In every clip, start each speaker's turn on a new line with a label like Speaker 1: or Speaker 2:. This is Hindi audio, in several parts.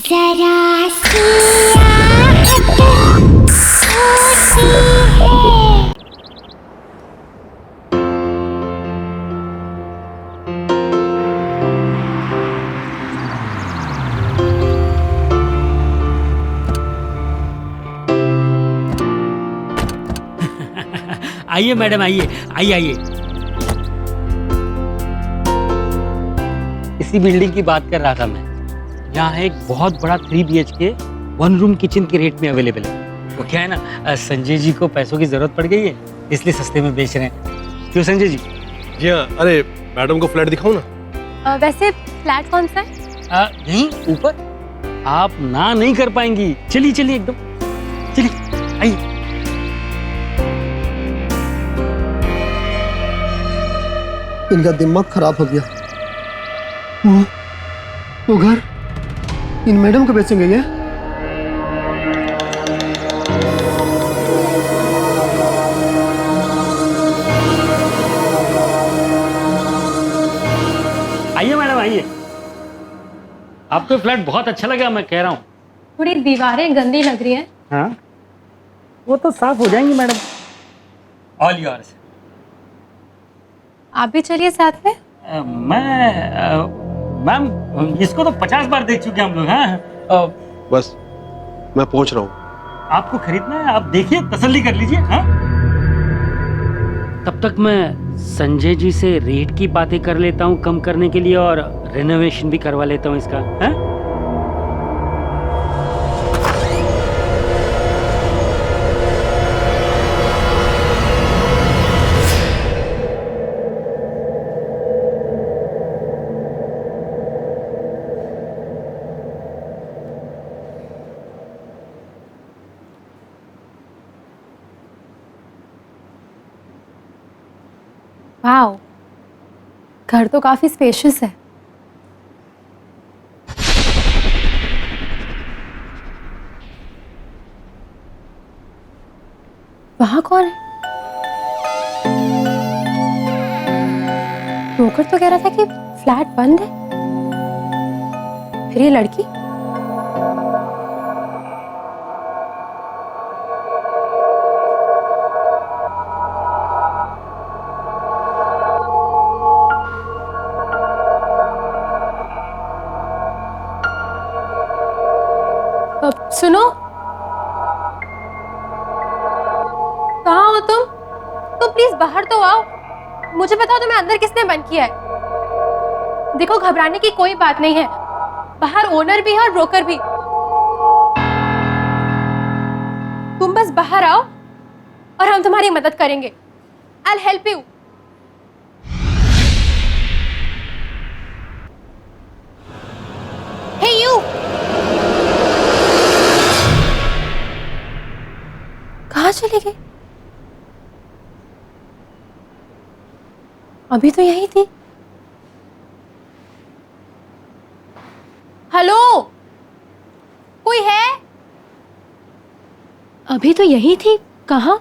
Speaker 1: जरा सियाहत होती है।
Speaker 2: आइए मैडम, आइए आइए आइए। इसी बिल्डिंग की बात कर रहा था मैं। यहाँ एक बहुत बड़ा 3 BHK 1 रूम किचन के रेट में अवेलेबल है। वो क्या है ना, संजय जी को पैसों की जरूरत पड़ गई है, इसलिए सस्ते में बेच रहे हैं। क्यों संजय जी?
Speaker 3: जी हाँ। अरे मैडम को फ्लैट दिखाऊं ना?
Speaker 4: वैसे फ्लैट कौन सा है?
Speaker 2: यहीं ऊपर। आप ना नहीं कर पाएंगी। चलिए चलिए, एकदम चलिए, आइए।
Speaker 5: इनका दिमाग खराब हो गया। वो घर इन मैडम को बेचेंगे ये?
Speaker 2: आइए मैडम, आइए। आपको फ्लैट बहुत अच्छा लगा, मैं कह रहा हूँ।
Speaker 4: थोड़ी दीवारें गंदी लग रही हैं।
Speaker 2: हाँ, वो तो साफ हो जाएंगी मैडम। All yours.
Speaker 4: आप भी चलिए साथ में।
Speaker 2: मैम, इसको तो 50 बार देख चुके हैं हम लोग। हाँ,
Speaker 3: बस मैं पहुंच रहा हूँ।
Speaker 2: आपको खरीदना है, आप देखिए, तसल्ली कर लीजिए। हाँ, तब तक मैं संजय जी से रेट की बातें कर लेता हूँ कम करने के लिए, और रेनोवेशन भी करवा लेता हूँ इसका। हाँ?
Speaker 4: वाओ, घर तो काफी स्पेशियस है। वहां कौन है? ब्रोकर तो कह रहा था कि फ्लैट बंद है। फिर ये लड़की? सुनो, कहाँ हो तुम? तो प्लीज बाहर तो आओ। मुझे बताओ तुम्हें अंदर किसने बंद किया है? देखो, घबराने की कोई बात नहीं है। बाहर ओनर भी है और ब्रोकर भी। तुम बस बाहर आओ और हम तुम्हारी मदद करेंगे। I'll help you. Hey you! कहाँ चले गए? अभी तो यही थी। हेलो, कोई है? अभी तो यही थी, कहाँ?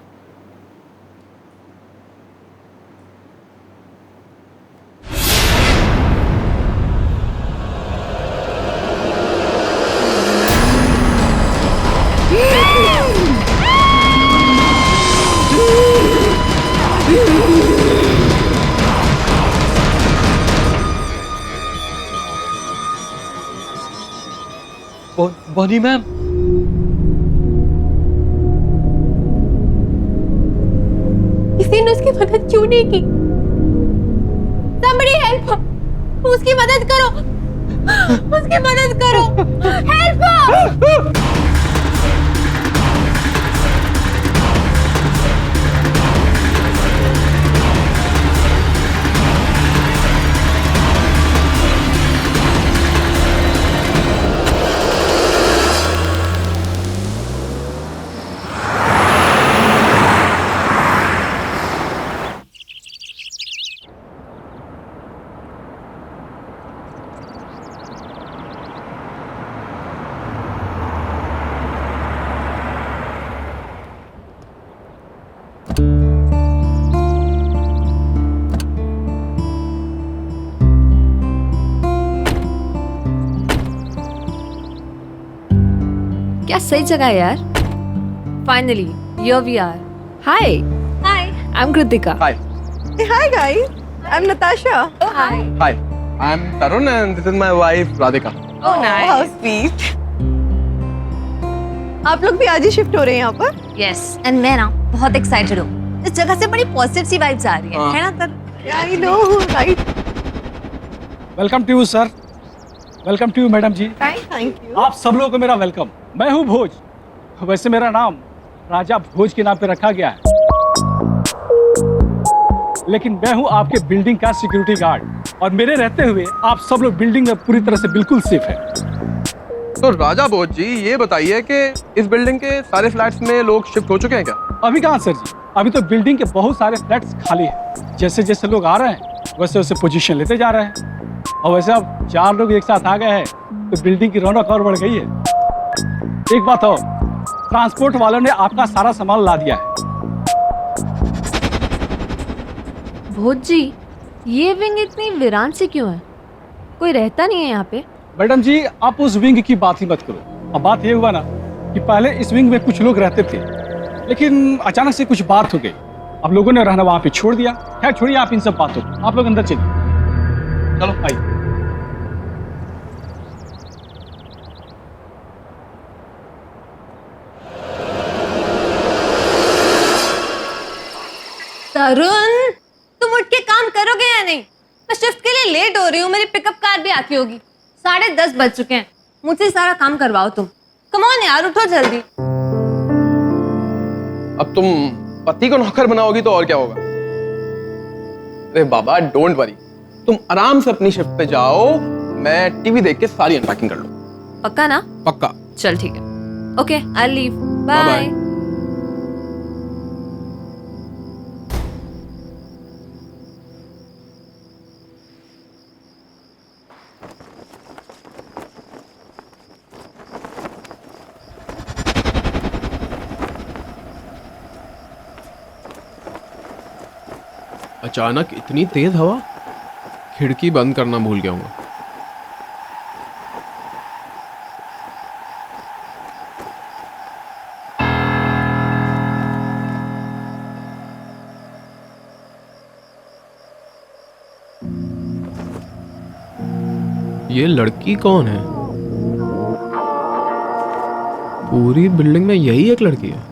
Speaker 2: बॉनी मैम,
Speaker 4: किसी ने उसकी मदद क्यों नहीं की? Somebody help! उसकी मदद करो, उसकी मदद करो। Help!
Speaker 6: क्या सही जगह है यार। Finally here we are. Hi
Speaker 4: hi
Speaker 6: I am Kritika.
Speaker 7: Hi.
Speaker 8: Hi guys, I'm Natasha.
Speaker 6: Hi
Speaker 7: Hi. I'm Tarun and this is my wife Radhika.
Speaker 8: Oh, how sweet. आप लोग भी आज ही शिफ्ट हो रहे हैं यहाँ पर?
Speaker 6: यस एंड मैं ना बहुत एक्साइटेड हूँ। इस जगह से बड़ी पॉजिटिव सी वाइब्स आ रही
Speaker 7: हाँ।
Speaker 6: है ना तर?
Speaker 8: I know, right?
Speaker 9: Welcome to you sir, welcome to you madam ji.
Speaker 8: Thank you.
Speaker 9: आप सब लोगों को मेरा वेलकम। मैं हूँ भोज। वैसे मेरा नाम राजा भोज के नाम पे रखा गया है, लेकिन मैं हूँ आपके बिल्डिंग का सिक्योरिटी गार्ड और मेरे रहते हुए आप सब लोग बिल्डिंग में पूरी तरह से बिल्कुल सेफ है।
Speaker 7: तो राजा भोज जी ये बताइए कि इस बिल्डिंग के सारे फ्लैट्स में लोग शिफ्ट हो चुके हैं क्या?
Speaker 9: अभी कहाँ सर जी, अभी तो बिल्डिंग के बहुत सारे फ्लैट्स खाली हैं। जैसे जैसे लोग आ रहे हैं वैसे वैसे पोजीशन लेते जा रहे हैं, और वैसे अब 4 लोग एक साथ आ गए हैं तो बिल्डिंग की रौनक और बढ़ गई है। एक बात और, ट्रांसपोर्ट वालों ने आपका सारा सामान ला दिया है।
Speaker 6: भोज जी ये विंग इतनी वीरान सी क्यों है? कोई रहता नहीं है यहाँ पे?
Speaker 9: मैडम जी आप उस विंग की बात ही मत करो। अब बात ये हुआ ना कि पहले इस विंग में कुछ लोग रहते थे, लेकिन अचानक से कुछ बात हो गई, अब लोगों ने रहना वहां पे छोड़ दिया। खैर छोड़िए आप इन सब बातों को, आप लोग अंदर चलिए। चलो आइए।
Speaker 4: तरुण तुम उठ के काम करोगे या नहीं? मैं शिफ्ट के लिए लेट हो रही हूँ, मेरी पिकअप कार भी आती होगी। 10:30 बज चुके हैं, मुझसे सारा काम करवाओ तुम। कम ऑन यार, उठो जल्दी।
Speaker 7: अब तुम पति को नौकर बनाओगी तो और क्या होगा? अरे बाबा डोंट वरी, तुम आराम से अपनी शिफ्ट पे जाओ, मैं टीवी देख के सारी अनपैकिंग कर लूँ।
Speaker 6: पक्का ना?
Speaker 7: पक्का।
Speaker 6: चल ठीक है, okay I leave,
Speaker 7: Bye
Speaker 6: bye.
Speaker 7: bye. अचानक इतनी तेज हवा, खिड़की बंद करना भूल गया हूँ। ये लड़की कौन है? पूरी बिल्डिंग में यही एक लड़की है।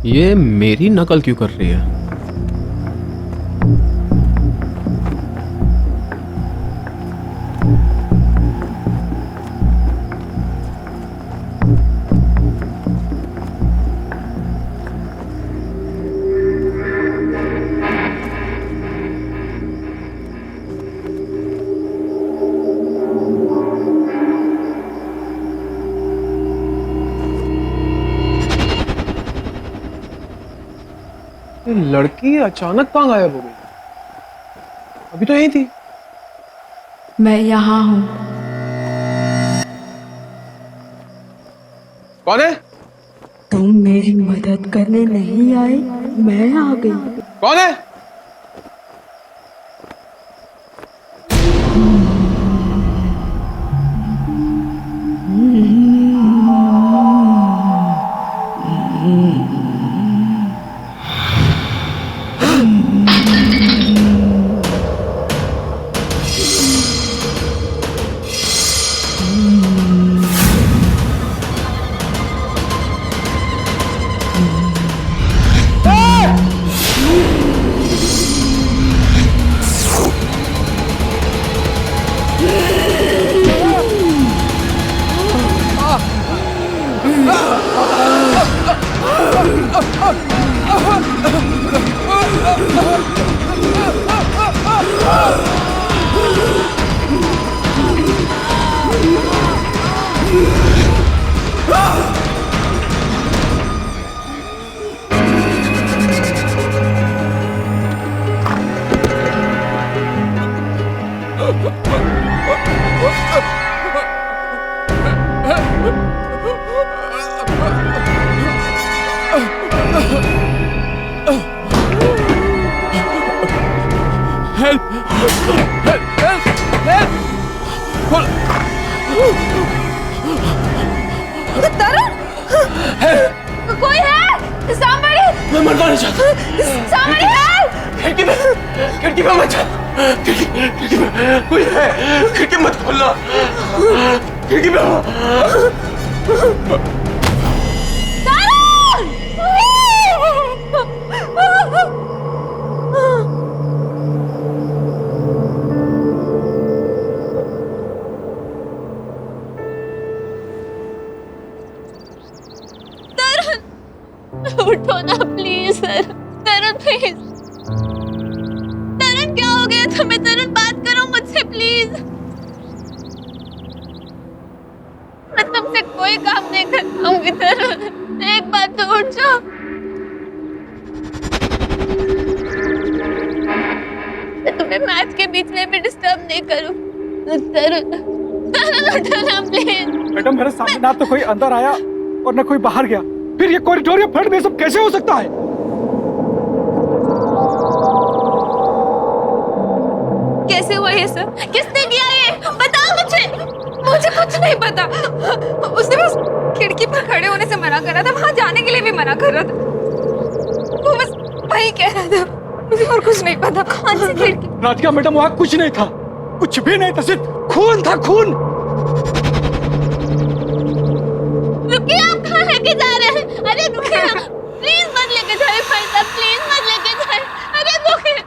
Speaker 7: ये मेरी नकल क्यों कर रही है? ये लड़की अचानक कहाँ गायब हो गई? अभी तो यही थी।
Speaker 10: मैं यहाँ हूँ।
Speaker 7: कौन है?
Speaker 10: तुम मेरी मदद करने नहीं आए, मैं आ गई।
Speaker 7: कौन है?
Speaker 4: कोई है? Somebody!
Speaker 7: मैं मरना नहीं चाहता।
Speaker 4: Somebody help!
Speaker 7: खिड़की में मत जा। खिड़की में कोई है। खिड़की मत खोलना। खिड़की में
Speaker 6: उठो ना please sir. Tarun please. Tarun क्या हो गया तुम्हें? तरुण बात करो मुझसे प्लीज। मैं तुमसे कोई काम नहीं कर पाऊंगी तरुण। एक बात तो उठ जाओ। मैं तुम्हें मैच के बीच में भी डिस्टर्ब नहीं करूं। तरुण तरुण उठो ना प्लीज।
Speaker 9: मैडम मेरे सामने ना तो कोई अंदर आया और ना कोई बाहर गया, फिर ये कॉरिडोर या फ्रंट में सब कैसे हो सकता है?
Speaker 6: कैसे हुआ ये सब? किसने किया ये? बताओ मुझे।
Speaker 4: मुझे कुछ नहीं पता। उसने बस खिड़की पर खड़े होने से मना कर रहा था, वहां जाने के लिए भी मना कर रहा था। वो बस वही कह रहा था, मुझे और कुछ नहीं पता। कौन सी खिड़की?
Speaker 9: राधिका मैडम वहाँ कुछ नहीं था, कुछ भी नहीं था, सिर्फ खून था, खून।
Speaker 6: रुकिए, आप कहाँ लेके जा रहे हैं? अरे रुकिए, प्लीज मत लेके जाइए भाई साहब, प्लीज मत लेके जाइए। अरे रुकिए,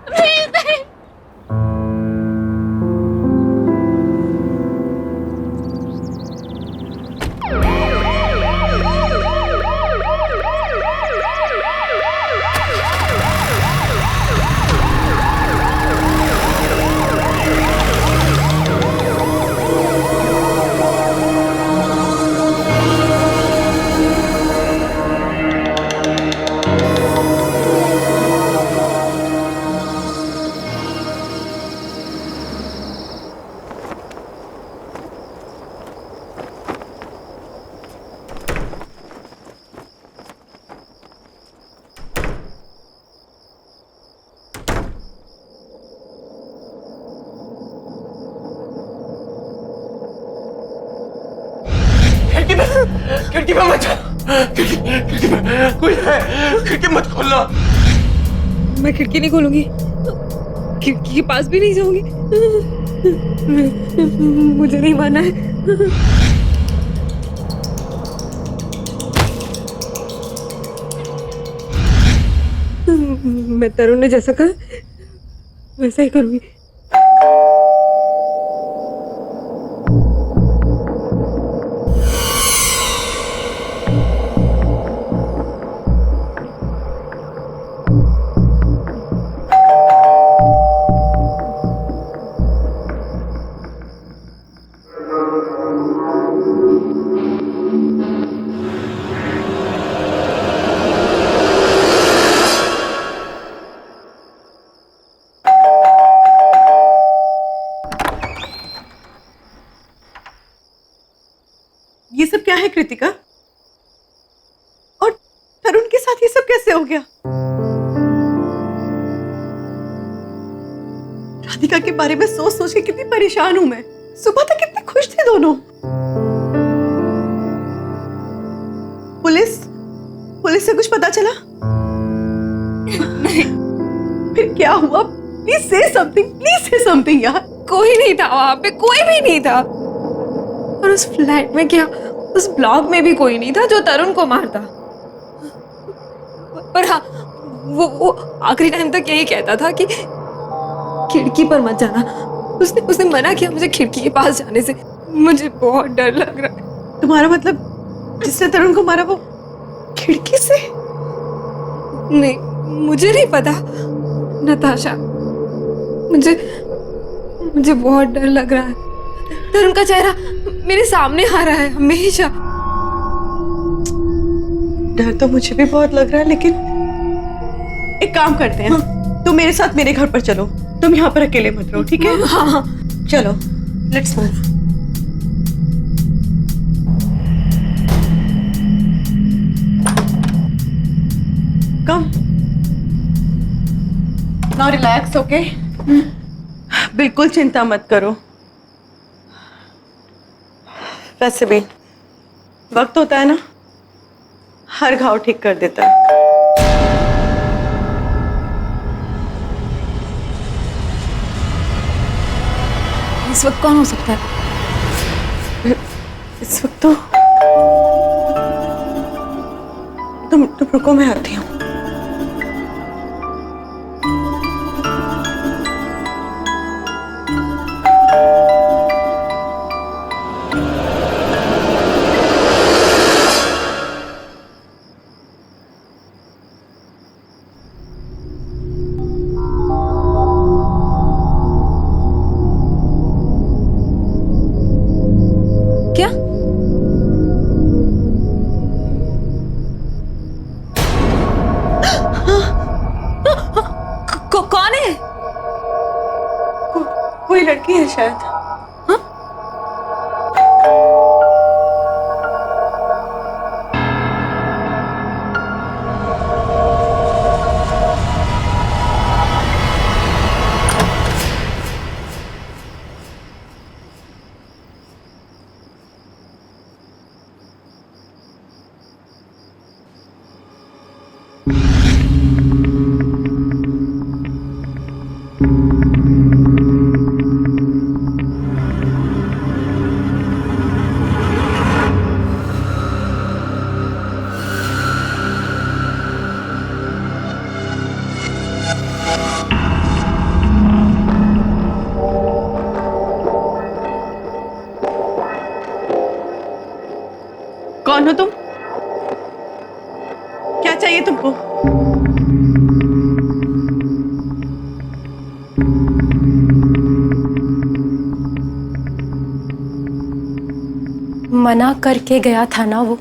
Speaker 6: प्लीज नहीं।
Speaker 7: खिड़की में मत जा। खिड़की में कोई है। खिड़की मत खोलना।
Speaker 4: मैं खिड़की नहीं खोलूंगी, खिड़की के पास भी नहीं जाऊंगी। मुझे नहीं माना है। मैं तरुण ने जैसा कहा वैसा ही करूंगी।
Speaker 8: ये सब क्या है कृतिका? और तरुण के साथ ये सब कैसे हो गया? राधिका के बारे में सोच सोच के कितनी परेशान हूं मैं। सुबह तक कितने खुश थे दोनों। पुलिस से कुछ पता चला? नहीं। फिर क्या हुआ? प्लीज से समथिंग यार।
Speaker 4: कोई नहीं था वहां पे, कोई भी नहीं था। और उस फ्लैट में क्या, उस ब्लॉक में भी कोई नहीं था जो तरुण को मारता। पर हाँ, वो आखिरी टाइम तक यही कहता था कि खिड़की पर मत जाना। उसने मना किया मुझे खिड़की के पास जाने से। मुझे बहुत डर लग रहा है।
Speaker 8: तुम्हारा मतलब जिसने तरुण को मारा वो खिड़की से?
Speaker 4: नहीं, मुझे नहीं पता नताशा। मुझे बहुत डर लग रहा है। तरुण का चेहरा मेरे सामने आ रहा है हमेशा।
Speaker 8: डर तो मुझे भी बहुत लग रहा है, लेकिन एक काम करते हैं। तुम मेरे साथ मेरे घर पर चलो, तुम यहाँ पर अकेले मत रहो, ठीक है? हाँ हाँ चलो, let's move. Come now relax, okay? बिल्कुल चिंता मत करो। वैसे भी वक्त होता है ना, हर घाव ठीक कर देता है।
Speaker 6: इस वक्त कौन हो सकता है?
Speaker 8: इस वक्त तो तुम रुको, मैं आती हूँ।
Speaker 6: क्या? कौन है?
Speaker 8: कोई लड़की है शायद। कौन हो तुम? क्या चाहिए तुमको?
Speaker 4: मना करके गया था ना वो,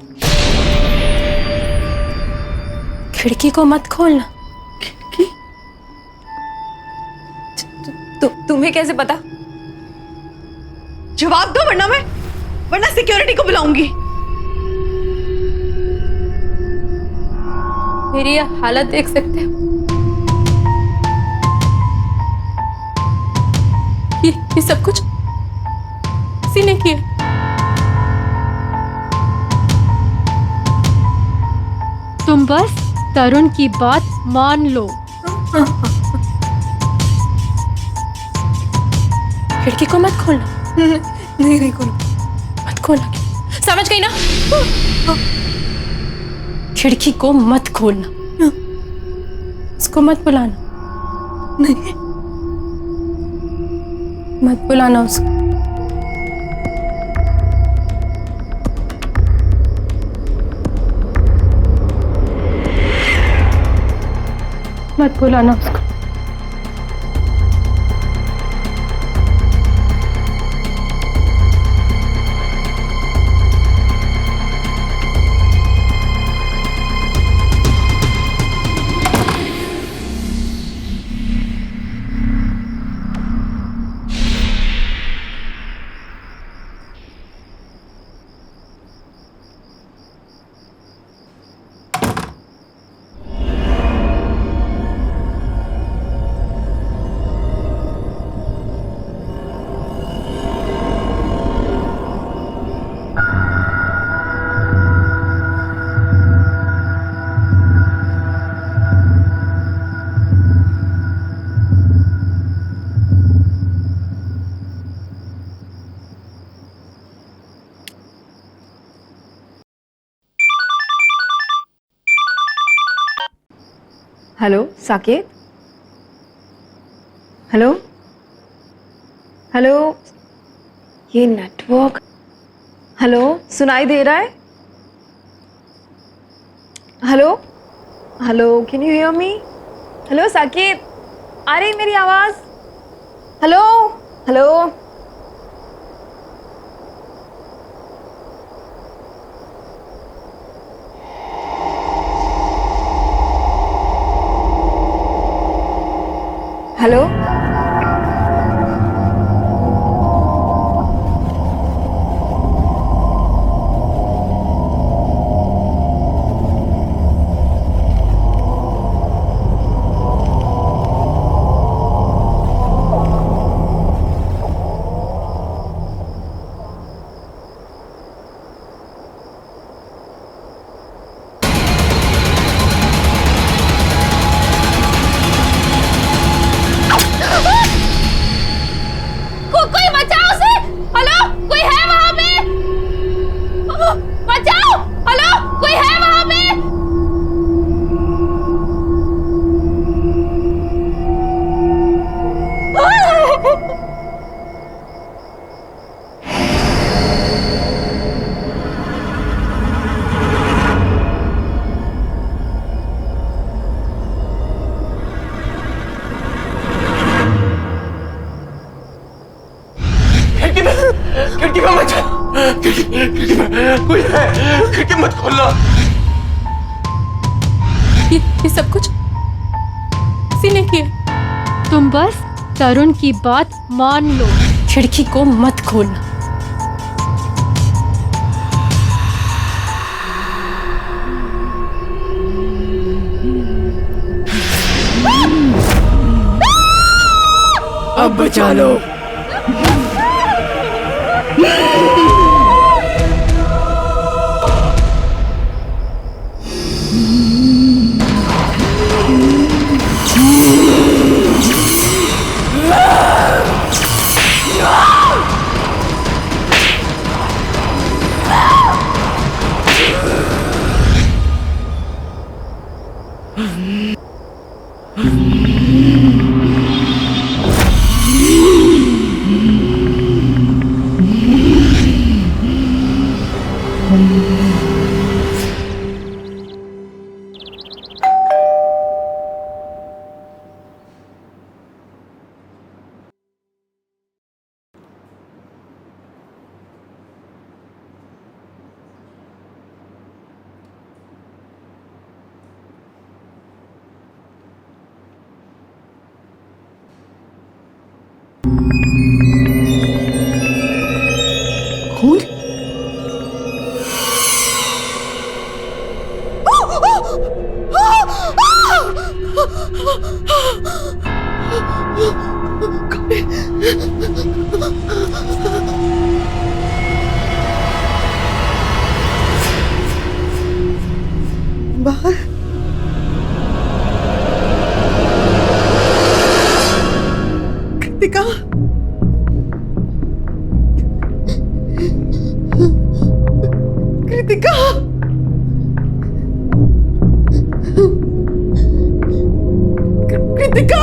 Speaker 4: खिड़की को मत खोलना।
Speaker 8: खिड़की?
Speaker 6: तुम्हें कैसे पता?
Speaker 8: जवाब दो वरना सिक्योरिटी को बुलाऊंगी।
Speaker 4: मेरी ये हालत देख सकते हो? ये सब कुछ किसी ने किया। तुम बस तरुण की बात मान लो। खिड़की को मत खोलना।
Speaker 6: नहीं खोलो।
Speaker 4: मत खोलना, समझ गई ना? खिड़की को मत खोलना, उसको मत बुलाना।
Speaker 8: नहीं,
Speaker 4: मत बुलाना उसको। मत बुलाना उसको।
Speaker 6: हेलो साकेत, हेलो हेलो, ये नेटवर्क, हेलो सुनाई दे रहा है? Hello hello, can you hear me? Hello Saket, आ रही मेरी आवाज? Hello hello,
Speaker 10: hello.
Speaker 6: कोई बचाओ उसे। हेलो, कोई है वहां पे? बचाओ। हेलो, कोई है वहां पे?
Speaker 7: खिड़की में मत खिड़की में कोई है, खिड़की मत खोलना।
Speaker 4: ये सब कुछ किसी ने किया। तुम बस तरुण की बात मान लो, खिड़की को मत खोलना।
Speaker 10: अब बचा लो। खून?
Speaker 8: बाहर कृतिका, कृतिका, कृतिका,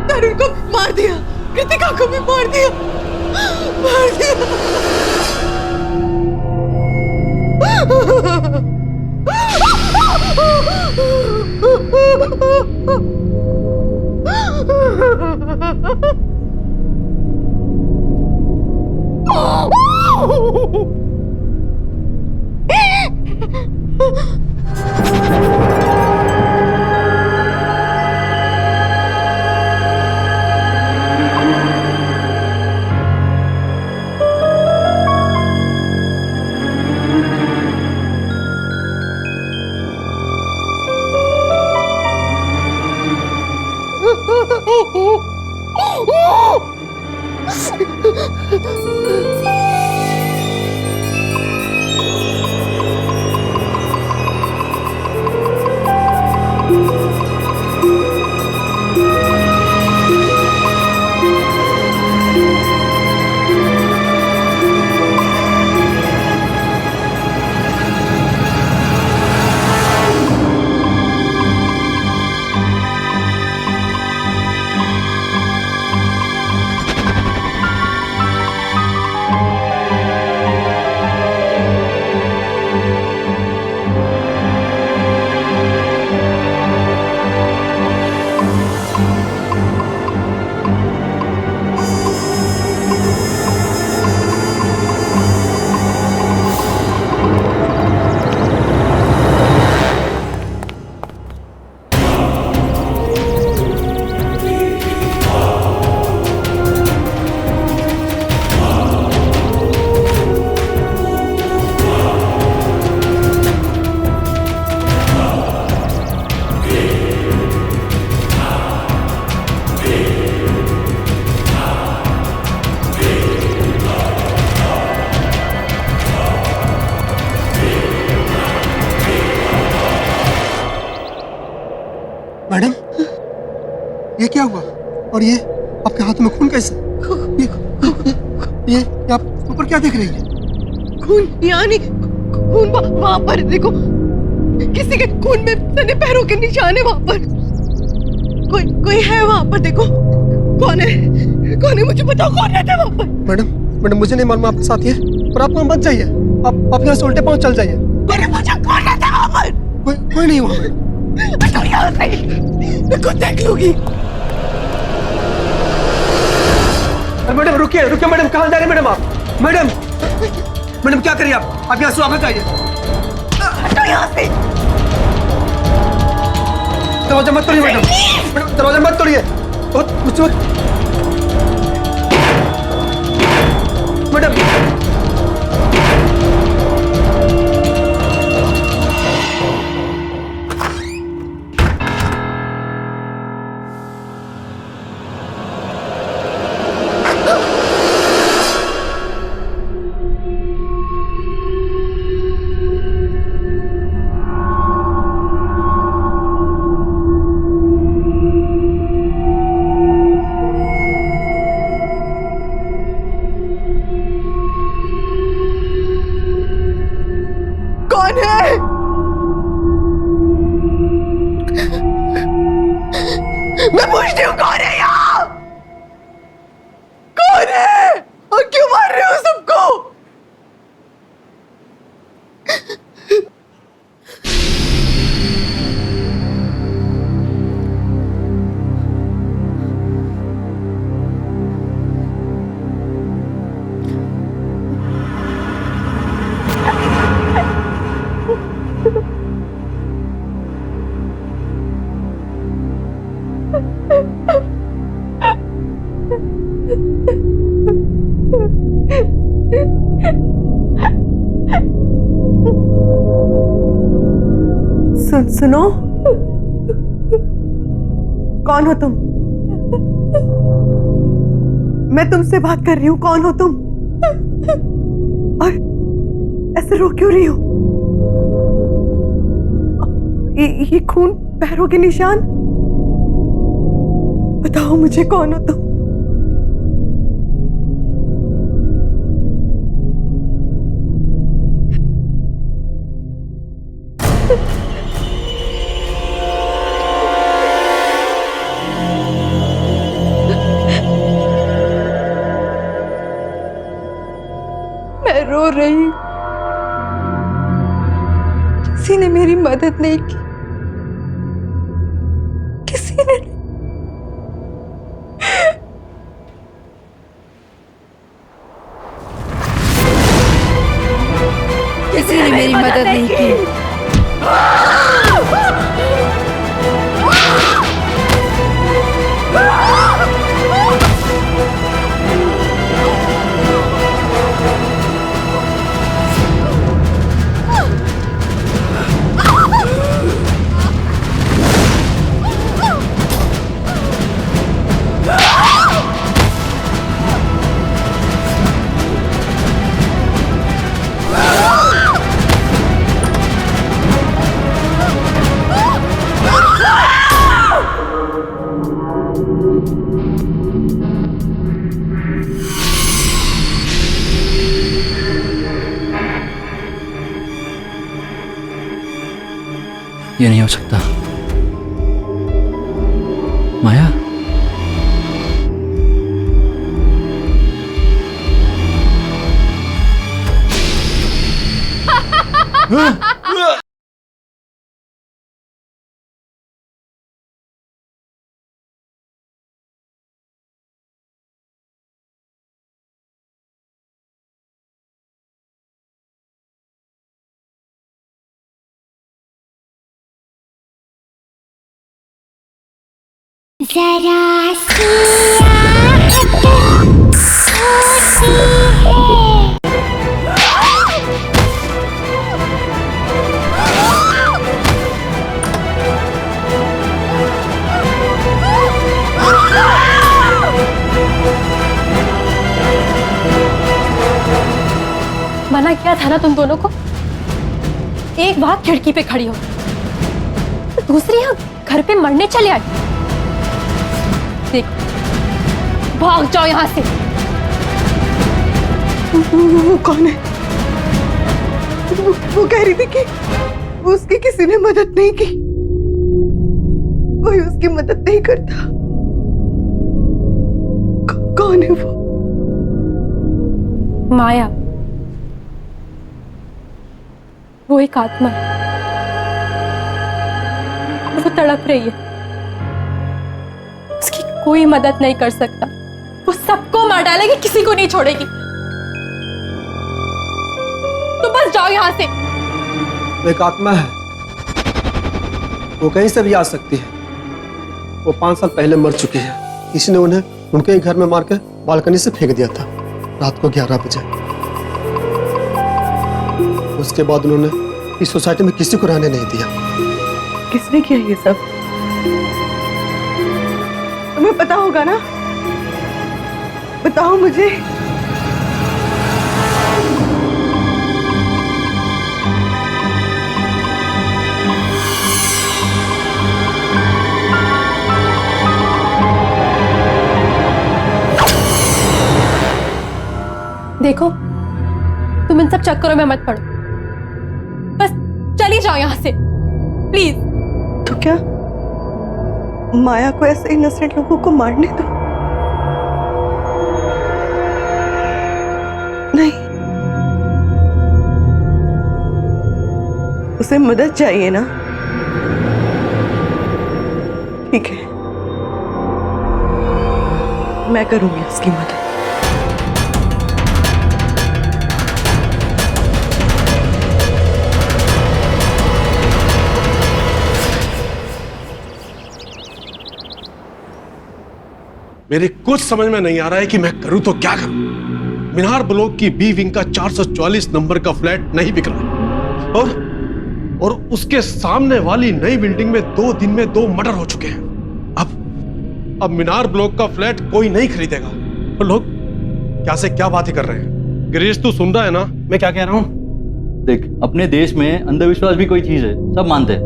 Speaker 8: तरुण को मार दिया, कृतिका को भी मार दिया, मार दिया।
Speaker 5: मैडम, ये क्या हुआ? और ये आपके हाथ में खून कैसे? ये आप ऊपर क्या देख रही है?
Speaker 8: खून यानी खून वहां पर देखो, किसी के खून में सने पैरों के निशान है वहां पर। कोई है वहां पर, देखो कौन है मुझे बताओ, कौन रहता है वहां पर?
Speaker 5: मैडम मुझे नहीं मालूम आपके साथ ये, पर आप वहाँ मत जाइए। आप यहाँ से उल्टे पाँव चल जाइए।
Speaker 8: कौन रहता है वहां पर?
Speaker 5: कोई नहीं वहाँ।
Speaker 8: हटो यहाँ से, मैं खुद देख लूंगी।
Speaker 5: मैडम रुकिए मैडम, कहाँ जा रहे हैं मैडम आप? मैडम क्या करिए आप यहाँ से वापस आइए।
Speaker 8: हटो यहाँ से।
Speaker 5: दरवाजा मत तोड़िए मैडम, दरवाजा मत तोड़िए। मैडम
Speaker 8: कौन है? मैं पूछती हूँ कौन है यहाँ? कौन है और क्यों मार रहे हो सबको? सुनो, कौन हो तुम? मैं तुमसे बात कर रही हूँ, कौन हो तुम? और ऐसे रो क्यों रही हो? ये खून, पैरों के निशान, बताओ मुझे कौन हो तुम? मैं रो रही हूँ, किसी ने मेरी मदद नहीं की, किसी ने
Speaker 10: मेरी मदद नहीं की।
Speaker 11: ये नहीं हो सकता। माया,
Speaker 1: जरा सी आहट होती है।
Speaker 4: मना किया था ना तुम दोनों को। एक वहां खिड़की पे खड़ी हो, दूसरी यहाँ घर पे मरने चले आई। देखो, भाग जाओ यहाँ से।
Speaker 8: वो कौन है? वो कह रही थी कि उसकी किसी ने मदद नहीं की, कोई उसकी मदद नहीं करता। कौन है वो?
Speaker 4: माया, वो एक आत्मा है। वो तड़प रही है, उसकी कोई मदद नहीं कर सकता। वो सबको मार डालेगी, किसी को नहीं छोड़ेगी। तो बस जाओ यहाँ से।
Speaker 5: एक आत्मा है, वो कहीं से भी आ सकती है। वो 5 साल पहले मर चुकी है। किसी ने उन्हें उनके ही घर में मार के बालकनी से फेंक दिया था रात को 11 बजे। उसके बाद उन्होंने इस सोसाइटी में किसी को रहने नहीं दिया।
Speaker 8: किसने किया ये सब? तुम्हें पता होगा ना, बताओ मुझे।
Speaker 4: देखो, तुम इन सब चक्करों में मत पड़ो। बस चली जाओ यहाँ से, प्लीज।
Speaker 8: तो क्या माया को ऐसे इनोसेंट लोगों को मारने दो? नहीं, उसे मदद चाहिए ना। ठीक है, मैं करूंगी उसकी मदद।
Speaker 3: मेरे कुछ समझ में नहीं आ रहा है कि मैं करूं तो क्या करूं। मीनार ब्लॉक की बी विंग का 444 नंबर का फ्लैट नहीं बिक रहा और उसके सामने वाली नई बिल्डिंग में 2 दिन में 2 मर्डर हो चुके हैं। अब मीनार ब्लॉक का फ्लैट कोई नहीं खरीदेगा। और लोग क्या से क्या बातें कर रहे हैं। गिरीश, तू सुन रहा है ना मैं क्या कह रहा हूं?
Speaker 11: देख, अपने देश में अंधविश्वास भी कोई चीज है, सब मानते हैं।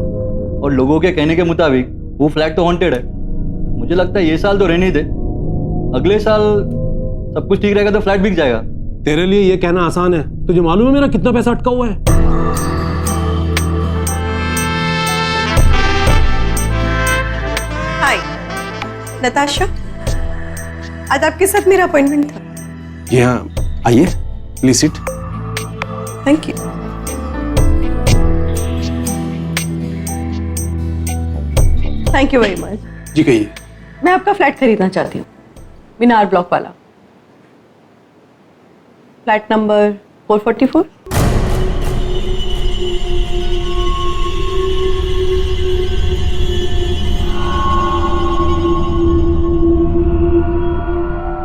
Speaker 11: और लोगों के कहने के मुताबिक वो फ्लैट तो हॉन्टेड है। मुझे लगता है ये साल तो रहने दे, अगले साल सब कुछ ठीक रहेगा तो फ्लैट बिक जाएगा।
Speaker 3: तेरे लिए ये कहना आसान है, तुझे मालूम है मेरा कितना पैसा अटका हुआ है?
Speaker 8: हाय नताशा, आज आपके साथ मेरा अपॉइंटमेंट था।
Speaker 3: जी हाँ, आइए, please sit.
Speaker 8: Thank you. Thank you very much.
Speaker 3: जी कहिए।
Speaker 8: मैं आपका फ्लैट खरीदना चाहती हूँ, मीनार ब्लॉक वाला, फ्लैट नंबर 444।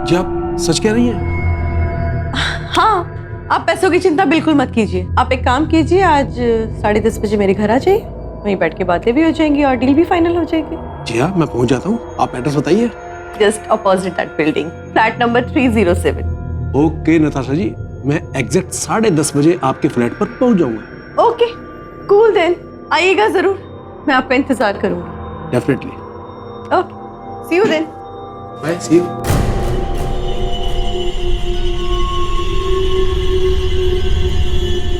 Speaker 3: जी आप सच कह रही हैं?
Speaker 8: हाँ, आप पैसों की चिंता बिल्कुल मत कीजिए। आप एक काम कीजिए, आज 10:30 बजे मेरे घर आ जाइए, वहीं बैठ के बातें भी हो जाएंगी और डील भी फाइनल हो जाएगी।
Speaker 3: जी हाँ, मैं पहुंच जाता हूँ। आप एड्रेस बताइए।
Speaker 8: Just opposite that building, flat number 307।
Speaker 3: Okay Natasha ji, मैं एग्जैक्ट 10:30 बजे आपके फ्लैट पर पहुंच जाऊंगा।
Speaker 8: ओके, कूल देन, आइएगा जरूर, मैं आपका इंतजार करूंगी।
Speaker 3: Definitely.
Speaker 8: Okay, see you then.
Speaker 3: Bye, see you.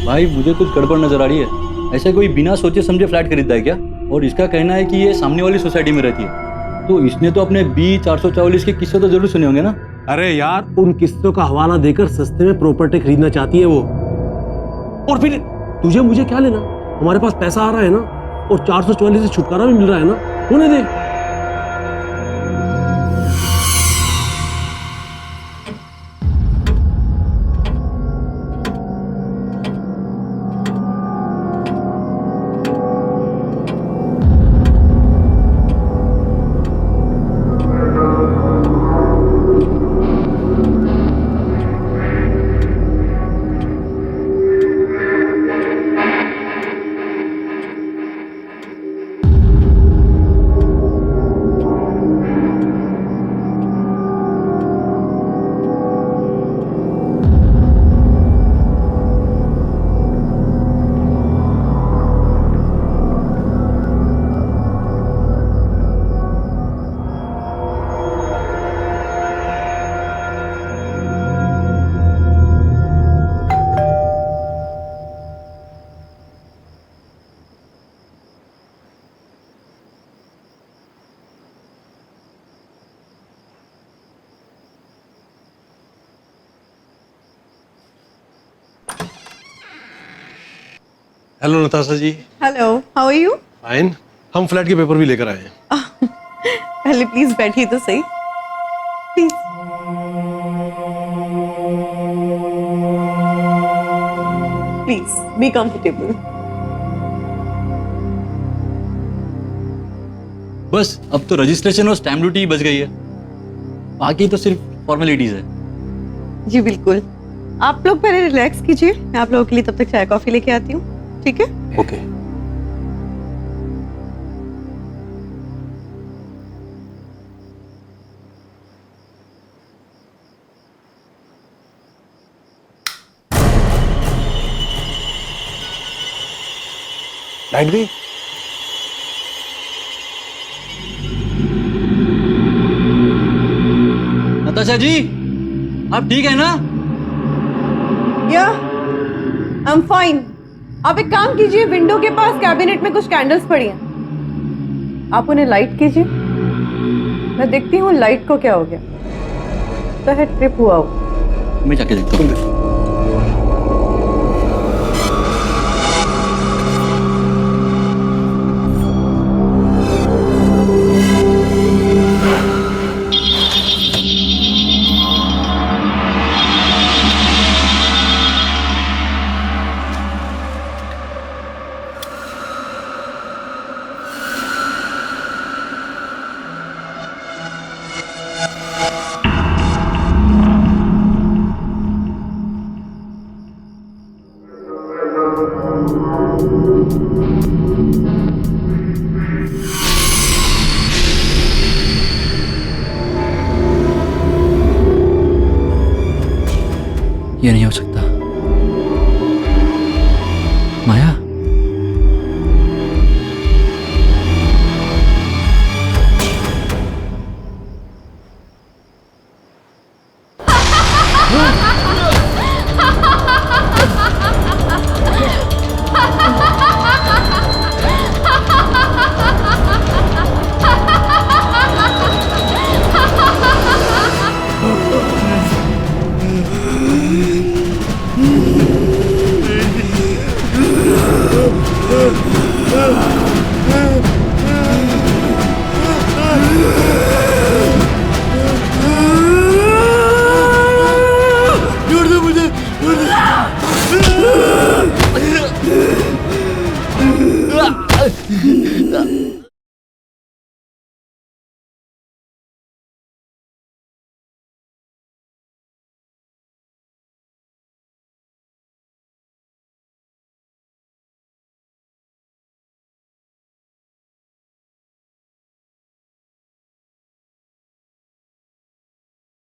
Speaker 11: भाई, मुझे कुछ गड़बड़ नजर आ रही है। ऐसे कोई बिना सोचे समझे फ्लैट खरीदता है क्या? और इसका कहना है कि ये सामने वाली सोसाइटी में रहती है। तो इसने तो अपने बी 444 के किस्से तो जरूर सुने होंगे ना।
Speaker 3: अरे यार, उन किस्सों का हवाला देकर सस्ते में प्रॉपर्टी खरीदना चाहती है वो। और फिर तुझे मुझे क्या लेना, हमारे पास पैसा आ रहा है ना, और 444 से छुटकारा भी मिल रहा है ना, होने दे। Hello Natasha ji.
Speaker 8: Hello, how are you?
Speaker 3: Fine. हम फ्लैट के पेपर भी लेकर आए हैं।
Speaker 8: पहले प्लीज बैठिए तो सही, प्लीज। Please be comfortable.
Speaker 11: बस अब तो रजिस्ट्रेशन और स्टैम्प ड्यूटी बच गई है, बाकी तो सिर्फ फॉर्मेलिटीज है।
Speaker 8: जी बिल्कुल, आप लोग पहले रिलैक्स कीजिए, मैं आप लोगों के लिए तब तक चाय कॉफी लेके आती हूँ, ठीक है?
Speaker 3: ओके। लाइट गई?
Speaker 11: नताशा जी, आप ठीक है ना?
Speaker 8: या आई एम फाइन। आप एक काम कीजिए, विंडो के पास कैबिनेट में कुछ कैंडल्स पड़ी हैं, आप उन्हें लाइट कीजिए, मैं देखती हूँ लाइट को क्या हो गया। तो है ट्रिप हुआ हो।
Speaker 11: मैं जाके देखता हूँ। ये नहीं हो सकता। माया,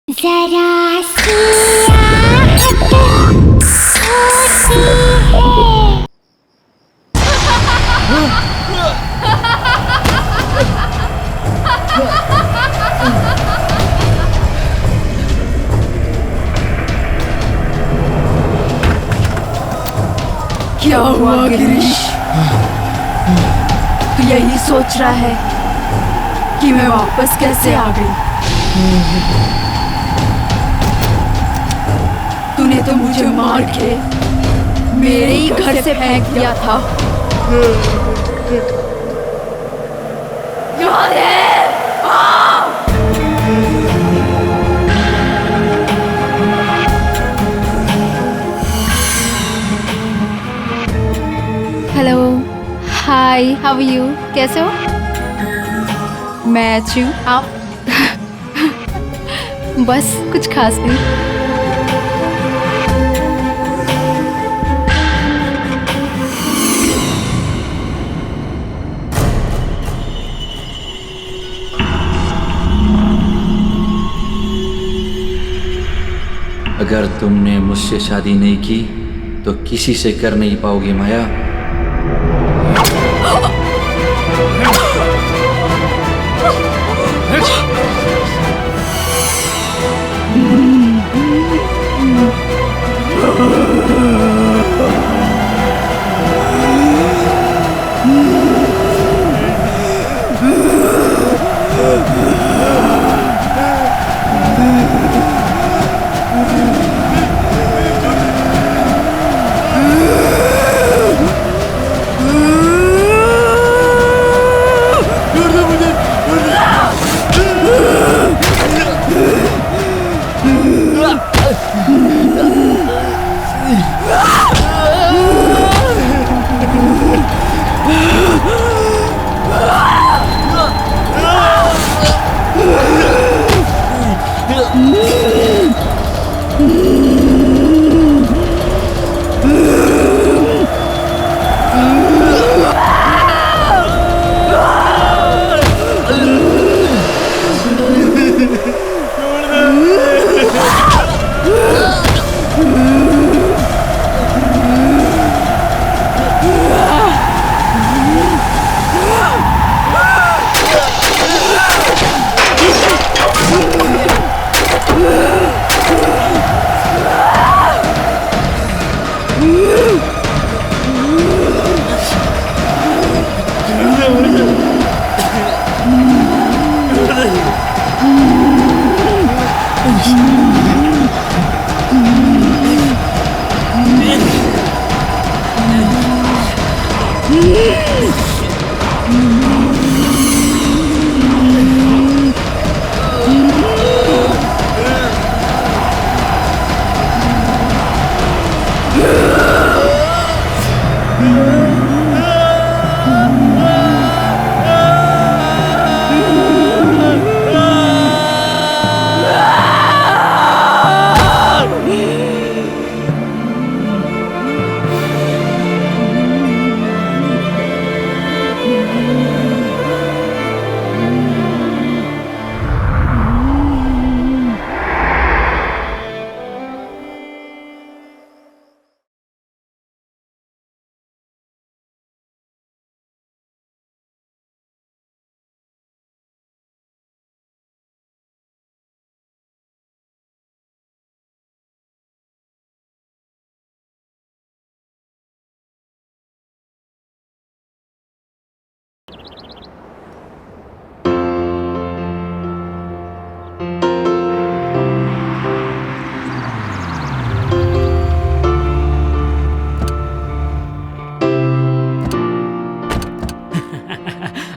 Speaker 1: जरा सी आहट होती है।
Speaker 10: क्या हुआ गिरीश? यही सोच रहा है कि मैं वापस कैसे आ गई। तूने तो मुझे मार के मेरे ही घर से फेंक दिया था। याद है?
Speaker 4: Hello, hi, how are you? कैसे हो? मैं अच्छी हूँ, आप? बस कुछ खास नहीं।
Speaker 12: अगर तुमने मुझसे शादी नहीं की तो किसी से कर नहीं पाओगे माया।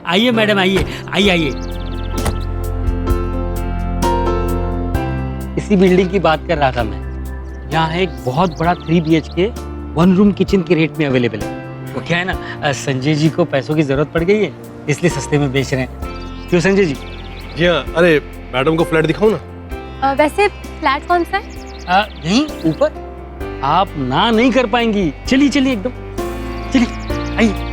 Speaker 2: आइए मैडम, आइए आइए आइए। इसी बिल्डिंग की बात कर रहा था मैं। यहाँ एक बहुत बड़ा 3 BHK 1 रूम किचन के रेट में अवेलेबल है। वो क्या है ना, संजय जी को पैसों की जरूरत पड़ गई है, इसलिए सस्ते में बेच रहे हैं। क्यों संजय जी?
Speaker 3: जी हाँ। अरे मैडम को फ्लैट दिखाऊं ना?
Speaker 4: वैसे फ्लैट कौन सा है?
Speaker 2: यहीं ऊपर। आप ना नहीं कर पाएंगी। चलिए चलिए, एकदम चलिए, आइए।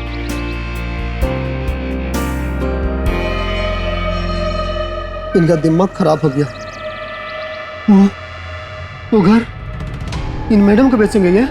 Speaker 5: इनका दिमाग खराब हो गया। वो घर इन मैडम को बेचेंगे ये?